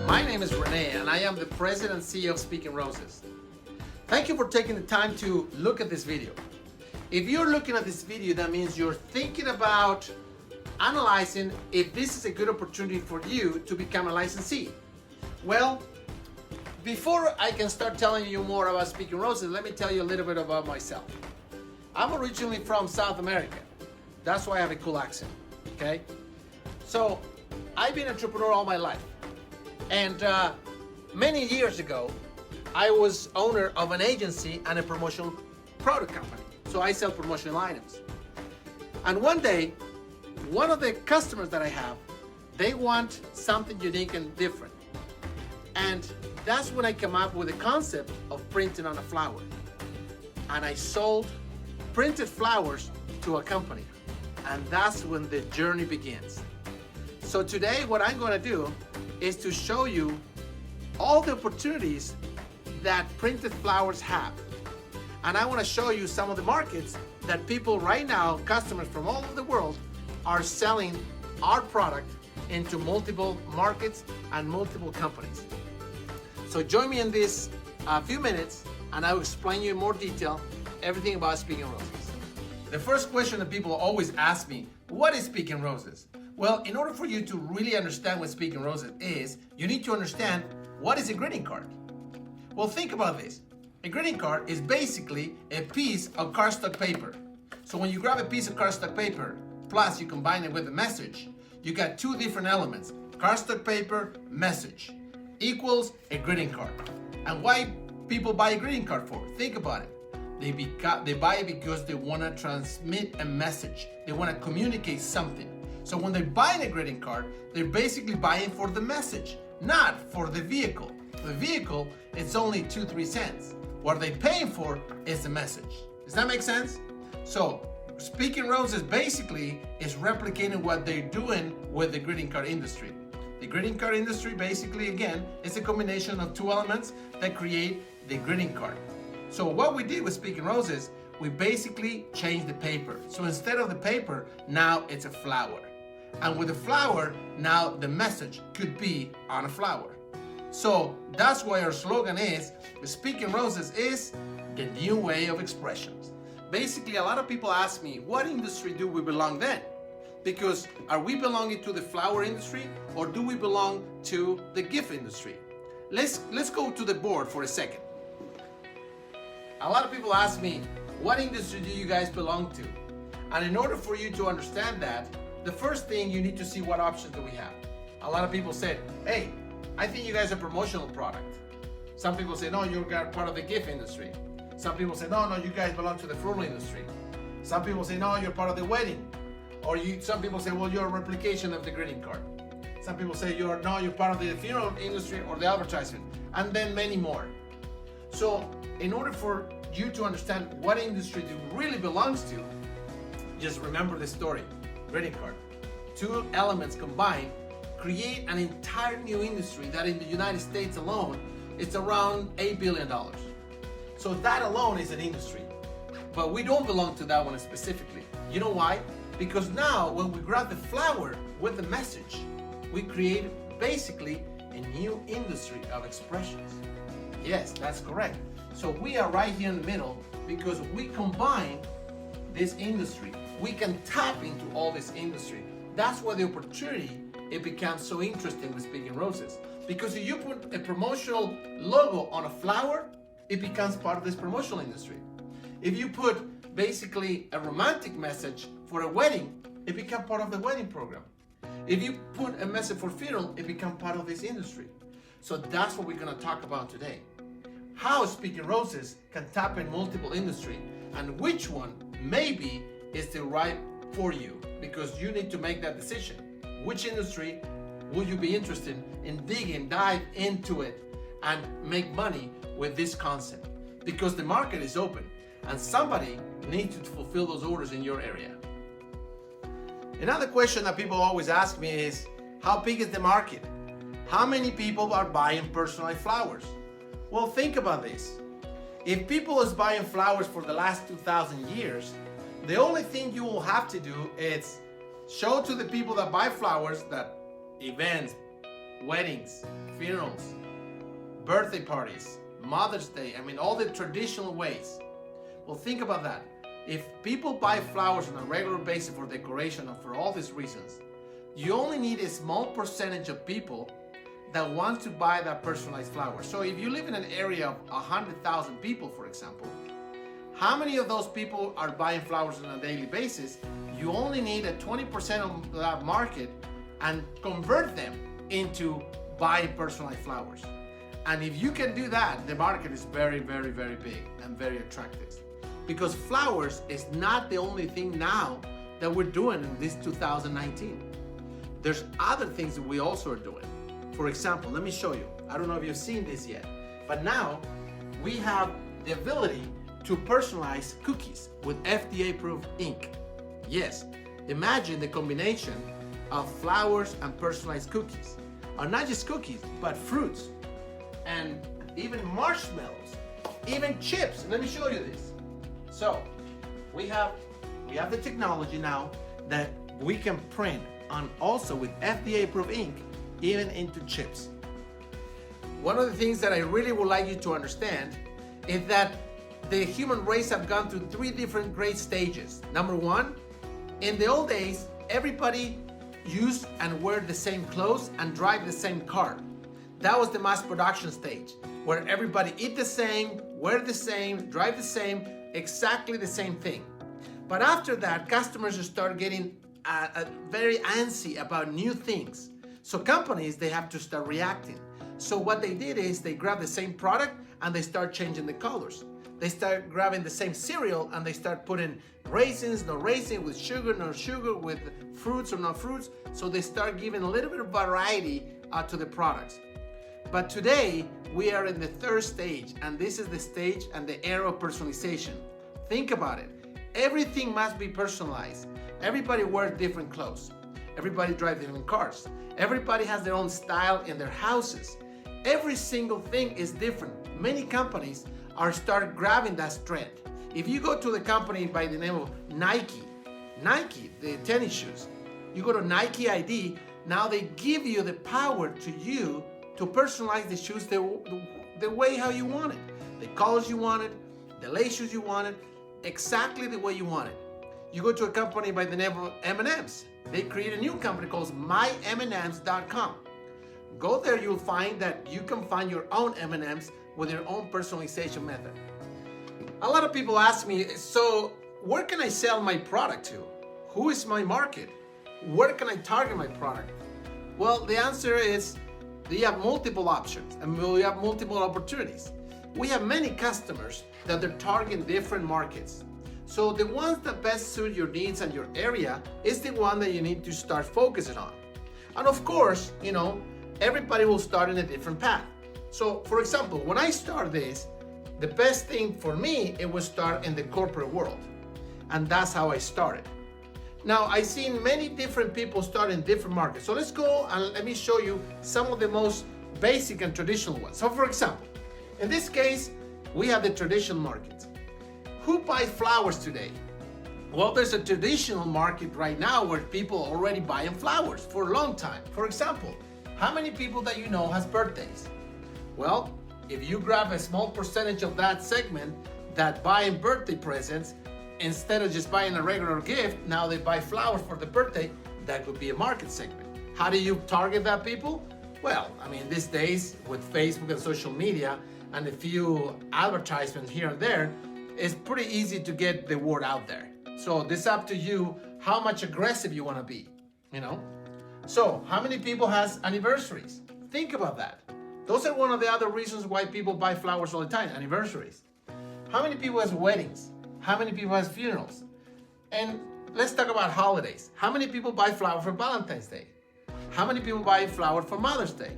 My name is Rene and I am the President and CEO of Speaking Roses. Thank you for taking the time to look at this video. If you're looking at this video, that means you're thinking about analyzing if this is a good opportunity for you to become a licensee. Well, before I can start telling you more about Speaking Roses, let me tell you a little bit about myself. I'm originally from South America. That's why I have a cool accent, okay? So, I've been an entrepreneur all my life. And many years ago, I was owner of an agency and a promotional product company. So I sell promotional items. And one day, one of the customers that I have, they want something unique and different. And that's when I came up with the concept of printing on a flower. And I sold printed flowers to a company. And that's when the journey begins. So today, what I'm going to do is to show you all the opportunities that printed flowers have. And I want to show you some of the markets that people right now, customers from all over the world, are selling our product into multiple markets and multiple companies. So join me in this few minutes and I will explain you in more detail everything about Speaking Roses. The first question that people always ask me, what is Speaking Roses? Well, in order for you to really understand what Speaking Roses is, you need to understand what is a greeting card. Well, think about this. A greeting card is basically a piece of cardstock paper. So when you grab a piece of cardstock paper, plus you combine it with a message, you got two different elements, cardstock paper, message, equals a greeting card. And why people buy a greeting card for? Think about it. They buy it because they want to transmit a message. They want to communicate something. So when they're buying a greeting card, they're basically buying for the message, not for the vehicle. The vehicle, it's only 2-3 cents. What they're paying for is the message. Does that make sense? So Speaking Roses basically is replicating what they're doing with the greeting card industry. The greeting card industry basically, again, is a combination of two elements that create the greeting card. So what we did with Speaking Roses, we basically changed the paper. So instead of the paper, now it's a flower. And with the flower, now the message could be on a flower. So that's why our slogan is, Speaking Roses is the new way of expressions. Basically, a lot of people ask me, what industry do we belong then? Because are we belonging to the flower industry or do we belong to the gift industry? Let's go to the board for a second. A lot of people ask me, what industry do you guys belong to? And in order for you to understand that, the first thing you need to see what options do we have. A lot of people said, hey, I think you guys are promotional product. Some people say, no, you're part of the gift industry. Some people say, no, you guys belong to the fruit industry. Some people say, no, you're part of the wedding. Or some people say, well, you're a replication of the greeting card. Some people say, you're part of the funeral industry or the advertisement, and then many more. So in order for you to understand what industry it really belongs to, just remember the story. Greeting card. Two elements combined create an entire new industry that in the United States alone, it's around $8 billion. So that alone is an industry. But we don't belong to that one specifically. You know why? Because now when we grab the flower with the message, we create basically a new industry of expressions. Yes, that's correct. So we are right here in the middle because we combine this industry. We can tap into all this industry. That's why the opportunity, it becomes so interesting with Speaking Roses. Because if you put a promotional logo on a flower, it becomes part of this promotional industry. If you put basically a romantic message for a wedding, it becomes part of the wedding program. If you put a message for funeral, it becomes part of this industry. So that's what we're going to talk about today. How Speaking Roses can tap in multiple industry and which one maybe is the right for you, because you need to make that decision. Which industry will you be interested in dive into it and make money with this concept? Because the market is open and somebody needs to fulfill those orders in your area. Another question that people always ask me is, how big is the market? How many people are buying personalized flowers? Well, think about this. If people is buying flowers for the last 2,000 years, the only thing you will have to do is show to the people that buy flowers that events, weddings, funerals, birthday parties, Mother's Day, I mean, all the traditional ways. Well, think about that. If people buy flowers on a regular basis for decoration and for all these reasons, you only need a small percentage of people that want to buy that personalized flower. So if you live in an area of 100,000 people, for example, how many of those people are buying flowers on a daily basis? You only need a 20% of that market and convert them into buying personalized flowers. And if you can do that, the market is very, very, very big and very attractive. Because flowers is not the only thing now that we're doing in this 2019. There's other things that we also are doing. For example, let me show you. I don't know if you've seen this yet, but now we have the ability to personalize cookies with FDA-approved ink. Yes, imagine the combination of flowers and personalized cookies. Or not just cookies, but fruits and even marshmallows, even chips. Let me show you this. So we have the technology now that we can print on also with FDA-approved ink, even into chips. One of the things that I really would like you to understand is that the human race have gone through 3 different great stages. Number 1, in the old days, everybody used and wear the same clothes and drive the same car. That was the mass production stage, where everybody eat the same, wear the same, drive the same, exactly the same thing. But after that, customers start getting very antsy about new things. So companies, they have to start reacting. So what they did is they grab the same product and they start changing the colors. They start grabbing the same cereal and they start putting raisins, no raisin, with sugar, no sugar, with fruits or no fruits. So they start giving a little bit of variety to the products. But today, we are in the 3rd stage, and this is the stage and the era of personalization. Think about it. Everything must be personalized. Everybody wears different clothes. Everybody drives different cars. Everybody has their own style in their houses. Every single thing is different. Many companies are start grabbing that trend. If you go to the company by the name of Nike, the tennis shoes, you go to Nike ID, now they give you the power to you to personalize the shoes the way how you want it, the colors you want it, the lace shoes you want it, exactly the way you want it. You go to a company by the name of M&M's. They create a new company called MyMNMs.com. Go there, you'll find that you can find your own M&M's with your own personalization method. A lot of people ask me, so where can I sell my product to? Who is my market? Where can I target my product? Well, the answer is we have multiple options and we have multiple opportunities. We have many customers that they're targeting different markets. So the ones that best suit your needs and your area is the one that you need to start focusing on. And of course, everybody will start in a different path. So for example, when I started this, the best thing for me, it was start in the corporate world. And that's how I started. Now, I've seen many different people start in different markets. So let's go and let me show you some of the most basic and traditional ones. So for example, in this case, we have the traditional market. Who buys flowers today? Well, there's a traditional market right now where people are already buying flowers for a long time. For example, how many people that you know has birthdays? Well, if you grab a small percentage of that segment that buying birthday presents, instead of just buying a regular gift, now they buy flowers for the birthday, that could be a market segment. How do you target that people? Well, these days with Facebook and social media and a few advertisements here and there, it's pretty easy to get the word out there. So it's up to you how much aggressive you want to be, So how many people has anniversaries? Think about that. Those are one of the other reasons why people buy flowers all the time, anniversaries. How many people has weddings? How many people has funerals? And let's talk about holidays. How many people buy flowers for Valentine's Day? How many people buy flowers for Mother's Day?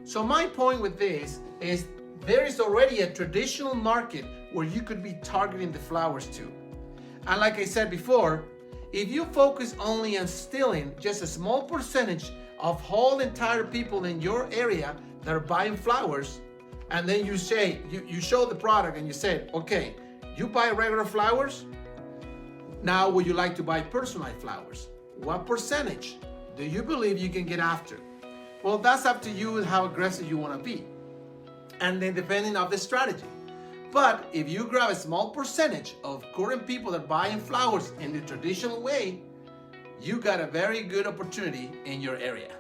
So my point with this is there is already a traditional market where you could be targeting the flowers to. And like I said before, if you focus only on stealing just a small percentage of whole entire people in your area that are buying flowers, and then you say, you show the product and you say, okay, you buy regular flowers, now would you like to buy personalized flowers? What percentage do you believe you can get after? Well, that's up to you and how aggressive you want to be, and then depending on the strategy. But if you grab a small percentage of current people that buy flowers in the traditional way, you got a very good opportunity in your area.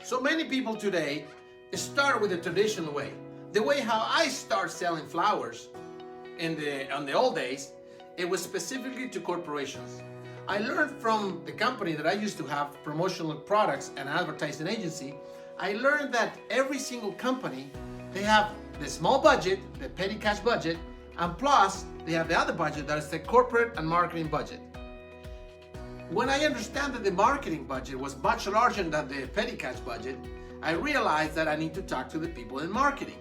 So many people today start with the traditional way. The way how I start selling flowers on the old days, it was specifically to corporations. I learned from the company that I used to have, promotional products and advertising agency. I learned that every single company, they have the small budget, the petty cash budget, and plus they have the other budget that is the corporate and marketing budget. When I understand that the marketing budget was much larger than the petty cash budget, I realized that I need to talk to the people in marketing.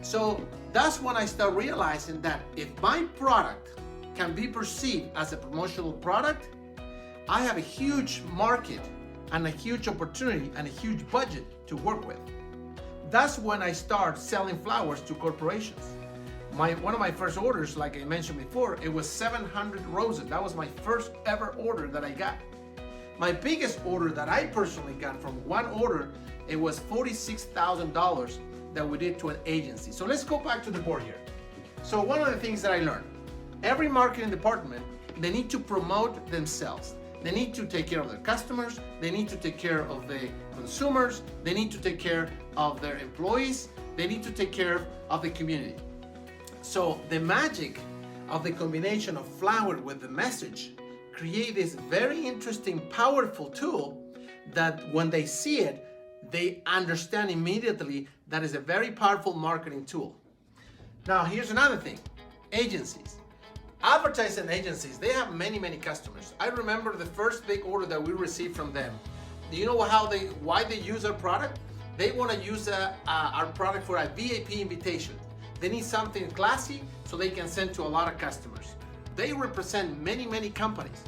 So that's when I start realizing that if my product can be perceived as a promotional product, I have a huge market and a huge opportunity and a huge budget to work with. That's when I start selling flowers to corporations. One of my first orders, like I mentioned before, it was 700 roses. That was my first ever order that I got. My biggest order that I personally got from one order, it was $46,000 that we did to an agency. So let's go back to the board here. So one of the things that I learned, every marketing department, they need to promote themselves. They need to take care of their customers. They need to take care of the consumers. They need to take care of their employees. They need to take care of the community. So the magic of the combination of flower with the message create this very interesting, powerful tool that when they see it, they understand immediately that is a very powerful marketing tool. Now, here's another thing. Agencies. Advertising agencies, they have many, many customers. I remember the first big order that we received from them. Do you know why they use our product? They want to use our product for a VIP invitation. They need something classy so they can send to a lot of customers. They represent many, many companies.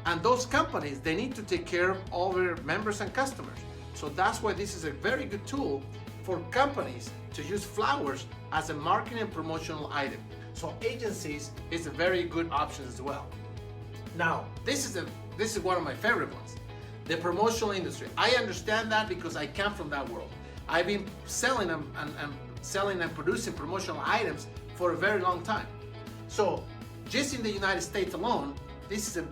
And those companies, they need to take care of all their members and customers. So that's why this is a very good tool for companies to use flowers as a marketing and promotional item. So agencies is a very good option as well. Now, this is one of my favorite ones. The promotional industry. I understand that because I come from that world. I've been selling them and producing promotional items for a very long time. So just in the United States alone, this is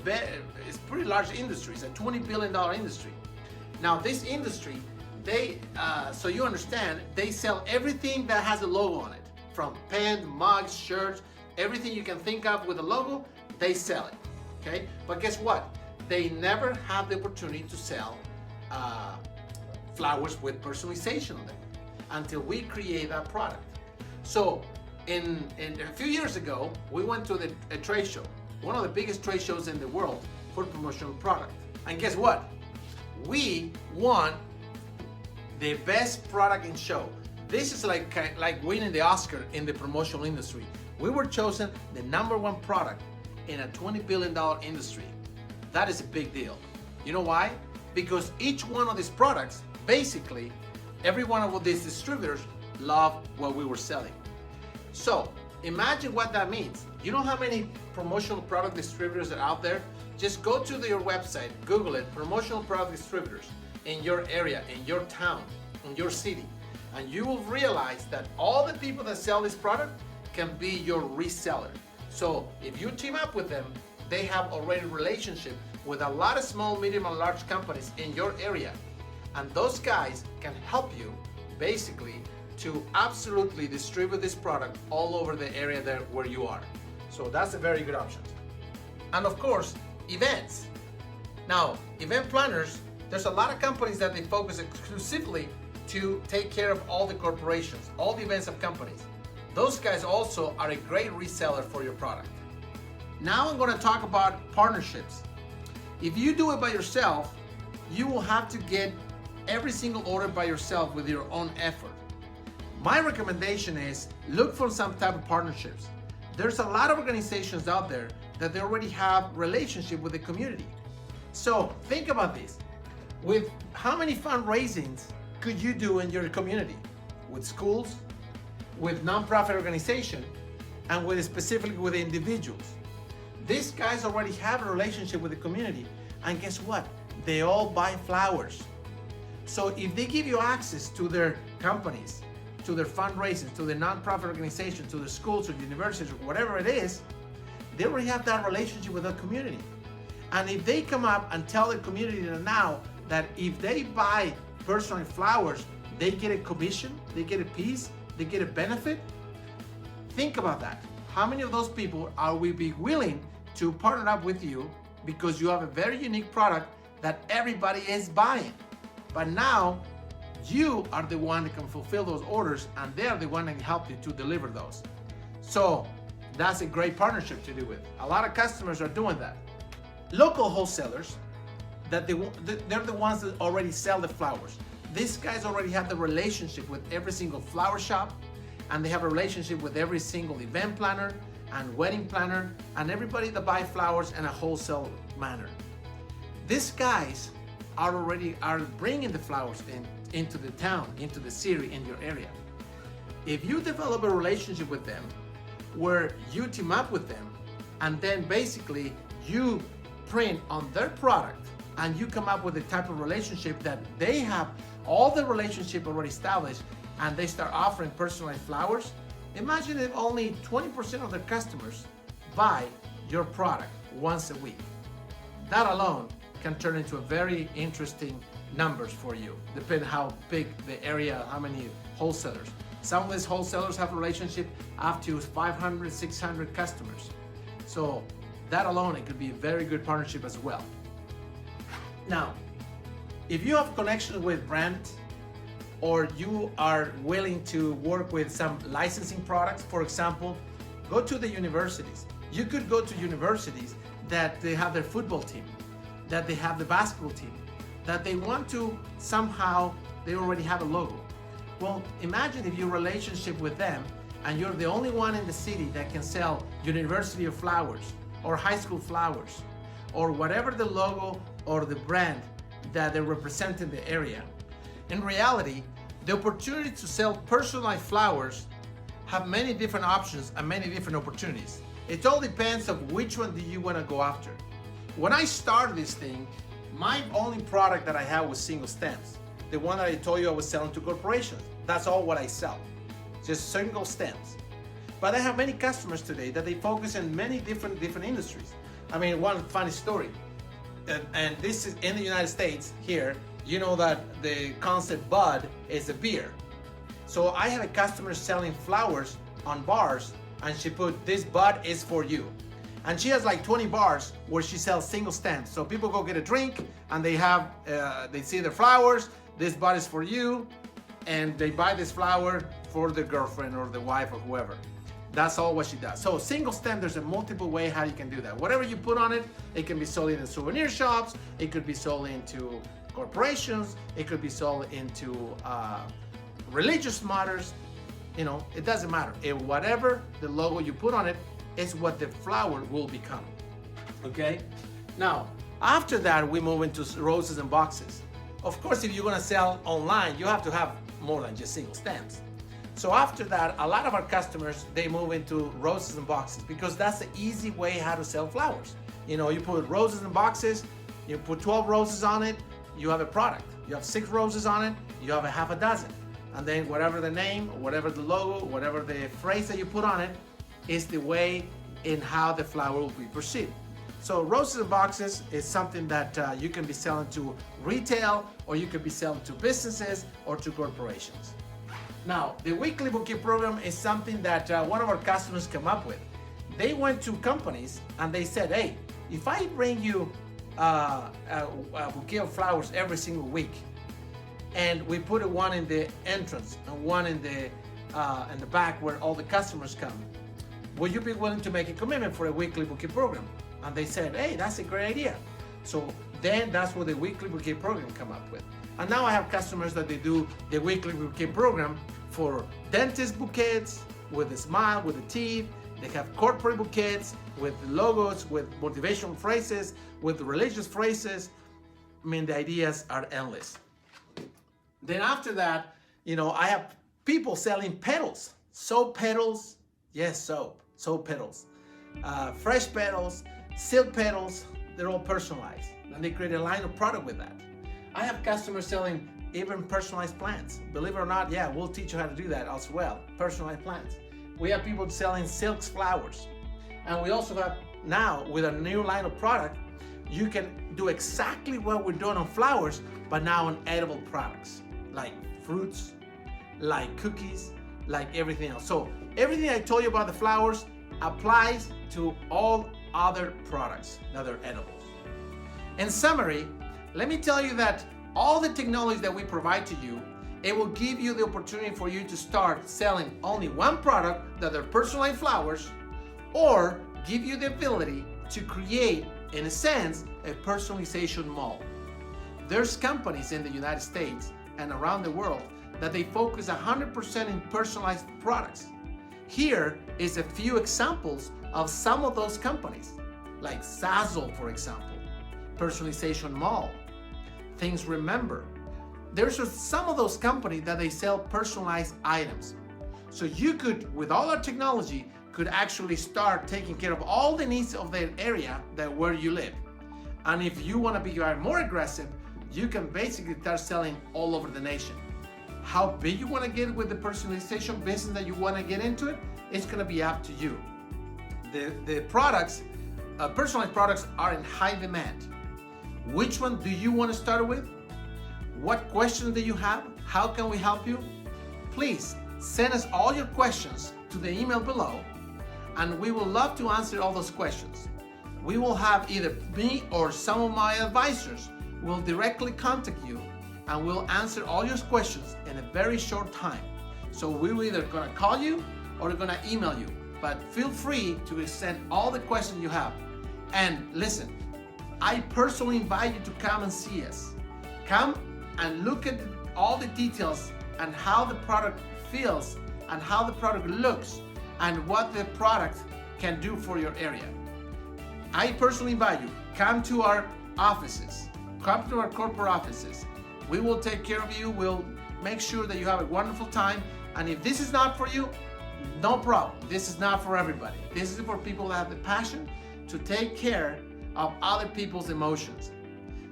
it's pretty large industry. It's a $20 billion industry. Now this industry, so you understand, they sell everything that has a logo on it. From pen, mugs, shirts, everything you can think of with a logo, they sell it, okay? But guess what? They never have the opportunity to sell flowers with personalization on them until we create that product. So in a few years ago, we went to a trade show, one of the biggest trade shows in the world for promotional product. And guess what? We won the best product in show. This is like winning the Oscar in the promotional industry. We were chosen the #1 product in a $20 billion industry. That is a big deal. You know why? Because each one of these products, basically, every one of these distributors loved what we were selling. So imagine what that means. You know how many promotional product distributors are out there? Just go to your website, Google it, promotional product distributors in your area, in your town, in your city. And you will realize that all the people that sell this product can be your reseller. So if you team up with them, they have already a relationship with a lot of small, medium, and large companies in your area. And those guys can help you basically to absolutely distribute this product all over the area there where you are. So that's a very good option. And of course, events. Now, event planners, there's a lot of companies that they focus exclusively to take care of all the corporations, all the events of companies. Those guys also are a great reseller for your product. Now I'm going to talk about partnerships. If you do it by yourself, you will have to get every single order by yourself with your own effort. My recommendation is look for some type of partnerships. There's a lot of organizations out there that they already have relationship with the community. So think about this. With how many fundraisings could you do in your community? With schools, with nonprofit organization, and specifically with individuals. These guys already have a relationship with the community, and guess what? They all buy flowers. So if they give you access to their companies, to their fundraising, to their nonprofit organizations, to the schools or universities or whatever it is, they already have that relationship with the community. And if they come up and tell the community now that if they buy personal flowers, they get a commission, they get a piece, they get a benefit, think about that. How many of those people are we be willing to partner up with you because you have a very unique product that everybody is buying? But now you are the one that can fulfill those orders and they're the one that can help you to deliver those. So that's a great partnership to do with. A lot of customers are doing that. Local wholesalers, they're the ones that already sell the flowers. These guys already have the relationship with every single flower shop, and they have a relationship with every single event planner and wedding planner and everybody that buy flowers in a wholesale manner. These guys are bringing the flowers into the town, into the city, in your area. If you develop a relationship with them where you team up with them and then basically you print on their product and you come up with a type of relationship that they have all the relationship already established and they start offering personalized flowers, imagine if only 20% of their customers buy your product once a week. That alone can turn into a very interesting numbers for you, depending how big the area, how many wholesalers. Some of these wholesalers have a relationship up to 500, 600 customers. So that alone, it could be a very good partnership as well. Now, if you have connection with brands or you are willing to work with some licensing products, for example, go to the universities. You could go to universities that they have their football team, that they have the basketball team, that they want to somehow, they already have a logo. Well, imagine if your relationship with them and you're the only one in the city that can sell University of Flowers or high school flowers or whatever the logo or the brand that they represent in the area. In reality, the opportunity to sell personalized flowers have many different options and many different opportunities. It all depends on which one do you want to go after. When I started this thing, my only product that I had was single stems. The one that I told you I was selling to corporations. That's all what I sell, just single stems. But I have many customers today that they focus in many different industries. I mean, one funny story, and this is in the United States here, you know that the concept bud is a beer. So I had a customer selling flowers on bars and she put, this bud is for you. And she has like 20 bars where she sells single stems. So people go get a drink and they have, they see the flowers, this bud is for you, and they buy this flower for the girlfriend or the wife or whoever. That's all what she does. So single stem, there's a multiple way how you can do that. Whatever you put on it, it can be sold in souvenir shops, it could be sold into corporations, it could be sold into religious matters, you know, it doesn't matter. Whatever the logo you put on it is what the flower will become, okay? Now, after that, we move into roses and boxes. Of course, if you're gonna sell online, you have to have more than just single stems. So after that, a lot of our customers, they move into roses and boxes because that's the easy way how to sell flowers. You know, you put roses in boxes, you put 12 roses on it, you have a product. You have 6 roses on it, you have a half a dozen. And then whatever the name, whatever the logo, whatever the phrase that you put on it, is the way in how the flower will be perceived. So roses and boxes is something that you can be selling to retail, or you could be selling to businesses or to corporations. Now, the weekly bouquet program is something that one of our customers came up with. They went to companies and they said, hey, if I bring you a bouquet of flowers every single week, and we put one in the entrance and one in the back where all the customers come, would you be willing to make a commitment for a weekly bouquet program? And they said, hey, that's a great idea. So then that's what the weekly bouquet program come up with. And now I have customers that they do the weekly bouquet program for dentist bouquets, with a smile, with the teeth. They have corporate bouquets with logos, with motivational phrases, with religious phrases. I mean, the ideas are endless. Then after that, you know, I have people selling petals, soap petals, yes, soap petals, fresh petals, silk petals, they're all personalized. And they create a line of product with that. I have customers selling even personalized plants. Believe it or not, yeah, we'll teach you how to do that as well, personalized plants. We have people selling silks flowers. And we also have now, with a new line of product, you can do exactly what we're doing on flowers, but now on edible products, like fruits, like cookies, like everything else. So everything I told you about the flowers applies to all other products that are edibles. In summary, let me tell you that all the technology that we provide to you, it will give you the opportunity for you to start selling only one product that are personalized flowers, or give you the ability to create, in a sense, a personalization mall. There's companies in the United States and around the world that they focus 100% in personalized products. Here is a few examples of some of those companies, like Zazzle, for example, Personalization Mall, Things Remember. There's just some of those companies that they sell personalized items. So you could, with all our technology, could actually start taking care of all the needs of the area that where you live. And if you want to be more aggressive, you can basically start selling all over the nation. How big you want to get with the personalization business that you want to get into it, it's going to be up to you. The products, personalized products, are in high demand. Which one do you want to start with? What questions do you have? How can we help you? Please send us all your questions to the email below, and we will love to answer all those questions. We will have either me or some of my advisors will directly contact you, and we'll answer all your questions in a very short time. So we're either gonna call you or we're gonna email you, but feel free to send all the questions you have. And listen, I personally invite you to come and see us. Come and look at all the details and how the product feels and how the product looks and what the product can do for your area. I personally invite you, come to our offices, come to our corporate offices. We will take care of you. We'll make sure that you have a wonderful time. And if this is not for you, no problem. This is not for everybody. This is for people that have the passion to take care of other people's emotions.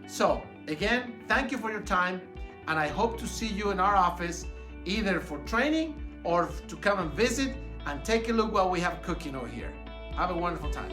So again, thank you for your time, and I hope to see you in our office either for training or to come and visit and take a look what we have cooking over here. Have a wonderful time.